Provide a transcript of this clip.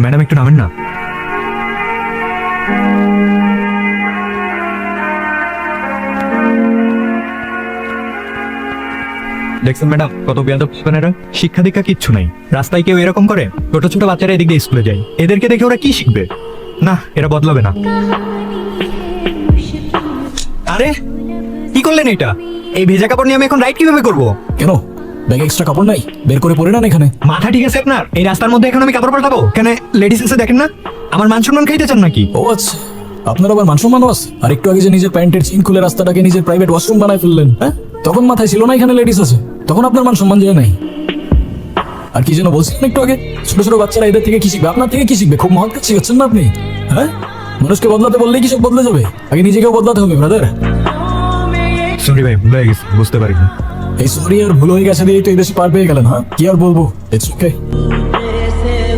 Madam একটু নামেন না। দেখছেন ম্যাডাম কত বেয়াদব এরা, শিক্ষা দীক্ষা কিচ্ছু নাই। রাস্তায় কেউ এরকম করে? ছোট ছোট বাচ্চারা এদিক দিয়ে স্কুলে যায়, এদেরকে দেখে ওরা কি শিখবে? না, এরা বদলাবে না। আরে কি করলেন এটা? এই ভেজা কাপড় নিয়ে আমি এখন রাইড কিভাবে করবো? কেন ব্যাগে এক্সট্রা কাপড় নাই? বের করে পরে নেন এখানে। মাথা ঠিক আছে আপনার? এই রাস্তার মধ্যে এখন আমি কাপড় পাল্টাবো কেন? লেডিস এসে দেখেন না, আমার মান সম্মান খাইতে চান নাকি? ও আচ্ছা, আপনার আবার মান সম্মান আছে? আর একটু আগে যে নিজের প্যান্টের চেইন খুলে রাস্তাটাকে নিজের প্রাইভেট ওয়াশরুম বানায় ফেললেন, হ্যাঁ? তখন মাথায় ছিল না এখানে লেডিস আছে? তখন আপনার মান সম্মান যায় নাই? আর কি যেন বলছিলেন একটু আগে, ছোট ছোট বাচ্চারা এদের থেকে কি শিখবে? আপনার থেকে কি শিখবে? খুব মহৎ কাজ শিখাচ্ছেন না আপনি, হ্যাঁ? মানুষকে বদলাতে বললেই কি সব বদলে যাবে? আগে নিজেকেও বদলাতে হবে ব্রাদার। সরি ভাই, ভুলে গেছি, বুঝতে পারিনি। এই সরি আর ভুল হয়ে গেছে দিয়েই তো এই দেশে পার পেয়ে গেলেন, হ্যাঁ? কি আর বলবো, ইটস ওকে।